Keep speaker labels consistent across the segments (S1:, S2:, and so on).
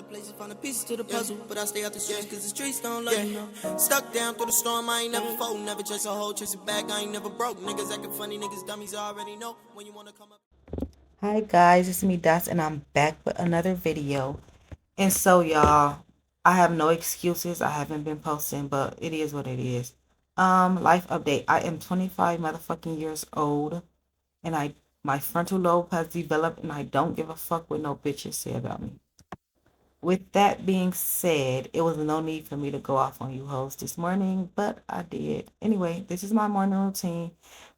S1: places, find the pieces to the puzzle. But I stay out the streets cause the streets don't love you, know. Stuck down through the storm, I ain't never fold. Never chase a hoe, chase it back, I ain't never broke. Niggas acting funny, niggas dummies, I already know. When you wanna come up.
S2: Hi guys, it's me Dots and I'm back with another video. And so y'all, I have no excuses. I haven't been posting, but it is what it is. Life update. I am 25 motherfucking years old and my frontal lobe has developed and I don't give a fuck what no bitches say about me. With that being said, it was no need for me to go off on you hoes this morning, but I did. Anyway, this is my morning routine.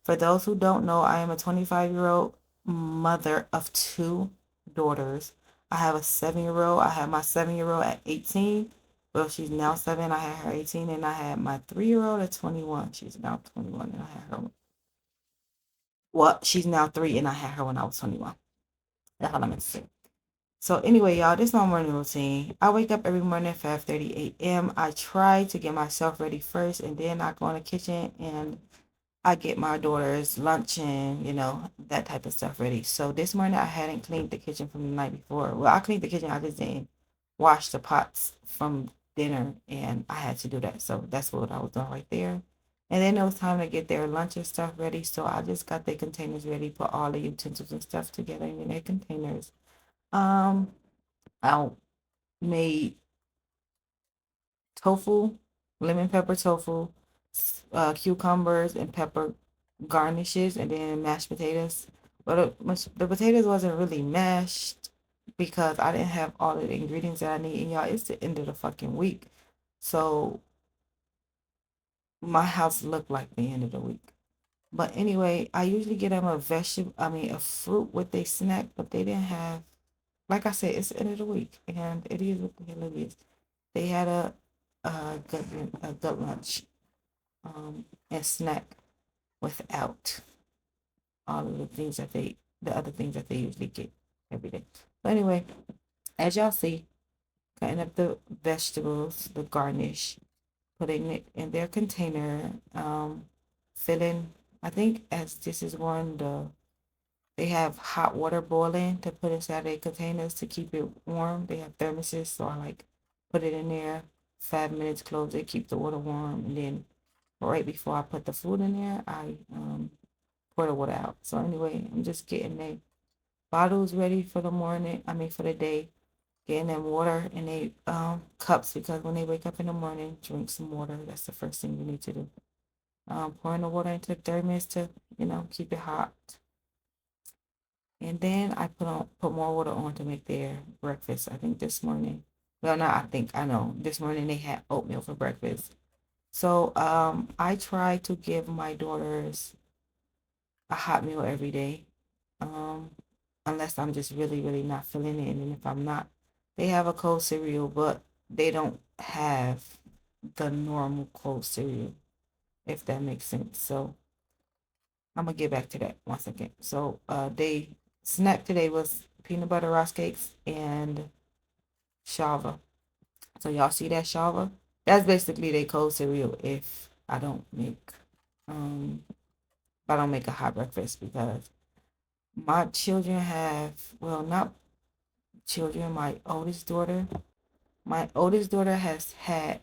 S2: For those who don't know, I am a 25-year-old mother of two daughters. I have a 7-year-old. I had my 7-year-old at 18. Well, she's now 7. I had her 18, and I had my 3-year-old at 21. She's now 21, and I had her. Well, she's now 3, and I had her when I was 21. That's what I meant to say. So anyway, y'all, this is my morning routine. I wake up every morning at 5:30 a.m. I try to get myself ready first, and then I go in the kitchen and I get my daughter's lunch and, that type of stuff ready. So this morning I hadn't cleaned the kitchen from the night before. Well, I cleaned the kitchen, I just didn't wash the pots from dinner, and I had to do that. So that's what I was doing right there. And then it was time to get their lunch and stuff ready. So I just got their containers ready, put all the utensils and stuff together in their containers. Um, I made tofu, lemon pepper tofu, cucumbers and pepper garnishes, and then mashed potatoes. But the potatoes wasn't really mashed because I didn't have all of the ingredients that I need. And y'all, it's the end of the fucking week. So my house looked like the end of the week. But anyway, I usually get them a fruit with a snack, but they didn't have, like I said, it's the end of the week, and it is what the hell it is. They had a good lunch, and snack without all of the other things that they usually get every day. But anyway, as y'all see, cutting up the vegetables, the garnish, putting it in their container, filling. I think as this is one, they have hot water boiling to put inside their containers to keep it warm. They have thermoses, so I like put it in there. 5 minutes, close it, keep the water warm, and then right before I put the food in there, I pour the water out. So anyway, I'm just getting the bottles ready for the morning. I mean for the day. Getting them water in they cups because when they wake up in the morning, drink some water. That's the first thing you need to do. Pouring the water into the thermos to keep it hot. And then I put more water on to make their breakfast. I think this morning. Well, not I think I know. This morning they had oatmeal for breakfast. So I try to give my daughters a hot meal every day. Um, Unless I'm just really, really not feeling it. And if I'm not, they have a cold cereal, but they don't have the normal cold cereal, if that makes sense. So I'm gonna get back to that one second. So they snack today was peanut butter rice cakes and shava. So y'all see that shava? That's basically their cold cereal um if I don't make a hot breakfast because my children have, well, not children, my oldest daughter has had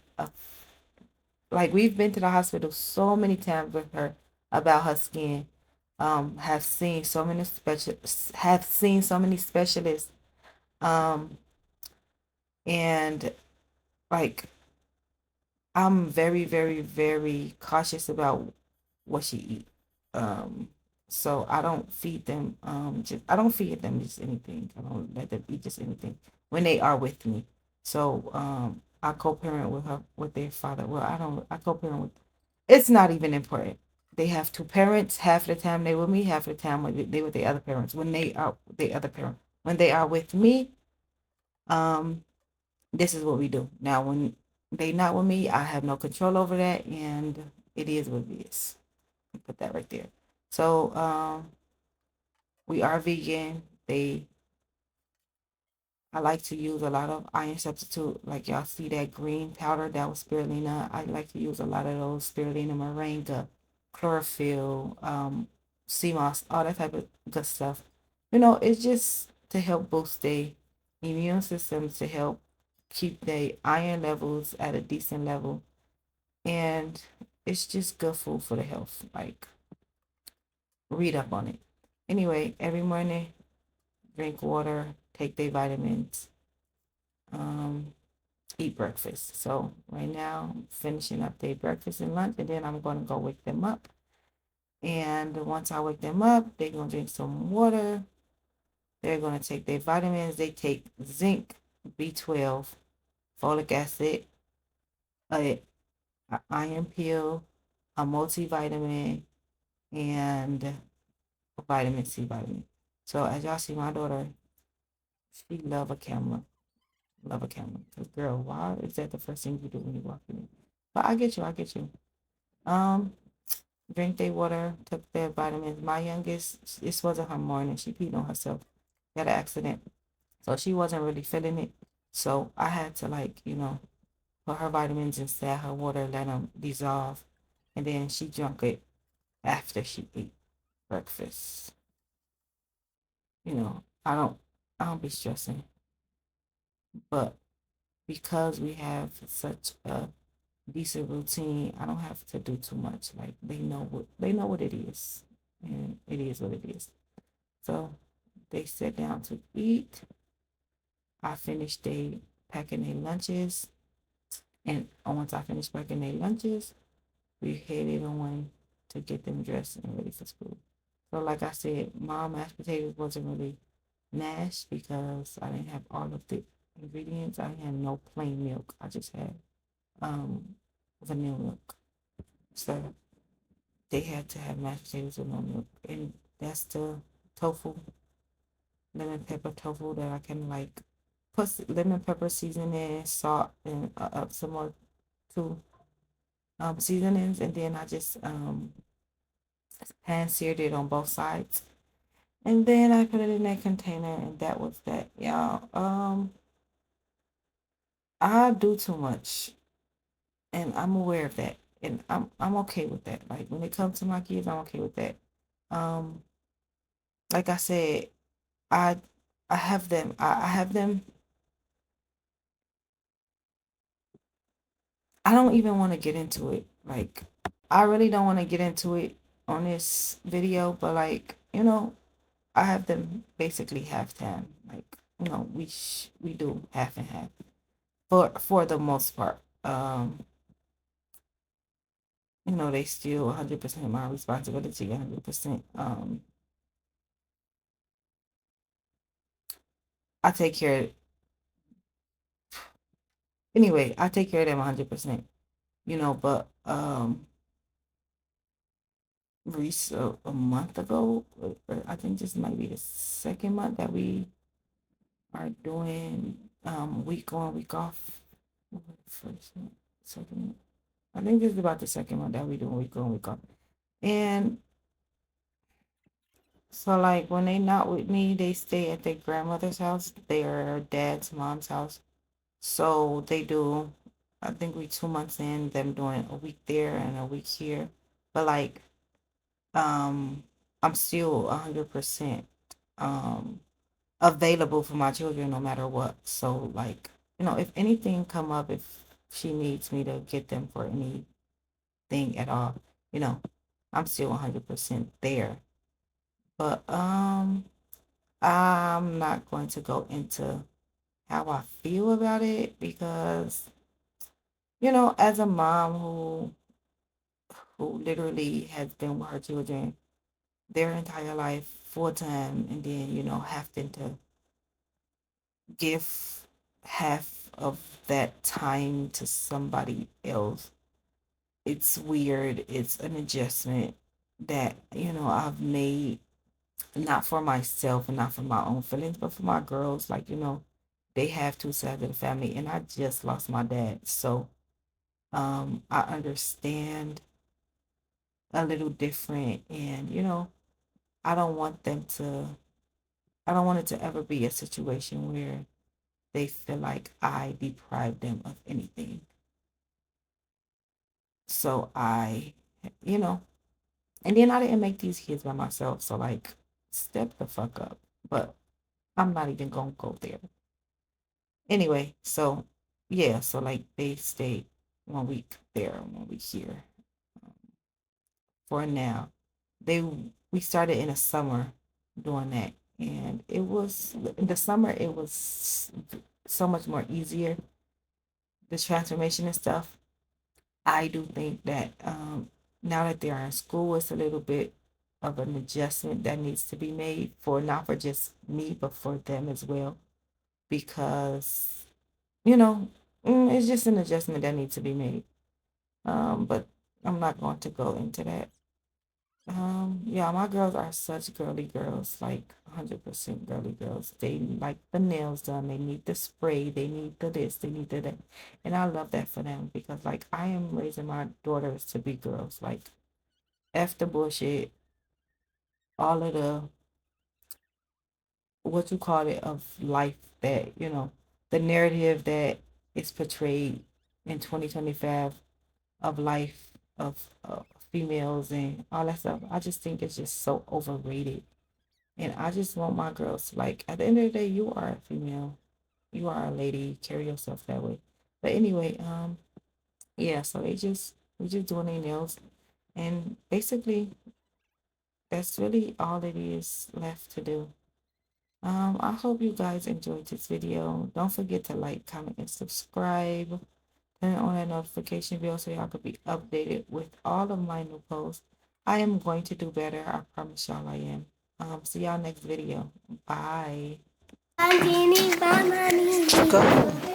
S2: like we've been to the hospital so many times with her about her skin. Have seen so many specialists. Um, and like I'm very, very, very cautious about what she eat. Um, so I don't feed them. I don't feed them just anything. I don't let them eat just anything when they are with me. So I co-parent with their father. Well, I don't. I co-parent with. It's not even important. They have two parents. Half the time they with me. Half the time they with the other parents. When they are the other parent. When they are with me, um, this is what we do. Now, when they not with me, I have no control over that, and it is what it is. Put that right there. So, we are vegan. I like to use a lot of iron substitute. Like y'all see that green powder that was spirulina. I like to use a lot of those spirulina, moringa, chlorophyll, sea moss, all that type of good stuff. It's just to help boost the immune system to help. keep their iron levels at a decent level, and it's just good food for the health. Like, read up on it. Anyway, every morning, drink water, take their vitamins, um, eat breakfast. So right now, I'm finishing up their breakfast and lunch, and then I'm going to go wake them up. And once I wake them up, they're going to drink some water. They're going to take their vitamins. They take zinc, B12, folic acid, a iron pill, a multivitamin, and a vitamin C vitamin. So as y'all see, my daughter, she love a camera. Love a camera. Cause girl, why is that the first thing you do when you walk in? But I get you, I get you. Um, drink their water, took their vitamins. My youngest, this wasn't her morning. She peed on herself. Got an accident. So she wasn't really feeling it. So I had to, like, put her vitamins inside her water, let them dissolve. And then she drank it after she ate breakfast. I don't be stressing. But because we have such a decent routine, I don't have to do too much. Like, they know what it is. And it is what it is. So they sit down to eat. I finished they packing their lunches. And once I finished packing their lunches, we headed on to get them dressed and ready for school. So like I said, my mashed potatoes wasn't really mashed because I didn't have all of the ingredients. I had no plain milk. I just had um vanilla milk. So they had to have mashed potatoes with no milk. And that's the tofu, lemon pepper tofu that I can like put lemon pepper seasoning, salt, and some more two seasonings, and then I just pan seared it on both sides. And then I put it in that container, and that was that, y'all. I do too much, and I'm aware of that, and I'm okay with that. Like, when it comes to my kids, I'm okay with that. Um, like I said, I I have them. I have them. I don't even want to get into it. Like, I really don't want to get into it on this video, but like, I have them basically half time. Like, we do half and half for the most part. They still 100% my responsibility, 100%. I take care. Anyway, I take care of them 100%. But a month ago, I think this might be the second month that we are doing week on, week off. First month, second month. I think this is about the second month that we do week on, week off. And so, like, when they not with me, they stay at their grandmother's house, their dad's mom's house. So they do, I think we 2 months in, them doing a week there and a week here. But like, I'm still 100% um available for my children no matter what. So like, if anything come up, if she needs me to get them for anything at all, you know, I'm still 100% there. But I'm not going to go into how I feel about it because, as a mom who literally has been with her children their entire life full time, and then, having to give half of that time to somebody else, it's weird. It's an adjustment that, I've made, not for myself and not for my own feelings, but for my girls. Like, they have two sides of the family, and I just lost my dad. So I understand a little different, and I don't want them to I don't want it to ever be a situation where they feel like I deprive them of anything. So you know, and then I didn't make these kids by myself. So, like, step the fuck up. But I'm not even gonna go there. Anyway, so yeah, so like they stayed 1 week there, 1 week here for now. They We started in the summer doing that, and it was in the summer. It was so much more easier, the transformation and stuff. I do think that now that they are in school, it's a little bit of an adjustment that needs to be made for not for just me, but for them as well, because you know it's just an adjustment that needs to be made. But I'm not going to go into that. Yeah, my girls are such girly girls, like 100% girly girls. They like the nails done, they need the spray, they need the this, they need the that. And I love that for them because like I am raising my daughters to be girls. Like F the bullshit, all of the what you call it of life that, the narrative that is portrayed in 2025 of life of females and all that stuff. I just think it's just so overrated. And I just want my girls to like at the end of the day, you are a female. You are a lady. Carry yourself that way. But anyway, yeah, so we just doing their nails. And basically that's really all it is left to do. I hope you guys enjoyed this video. Don't forget to like, comment, and subscribe. Turn on that notification bell so y'all could be updated with all of my new posts. I am going to do better. I promise y'all I am. See y'all next video. Bye. Go.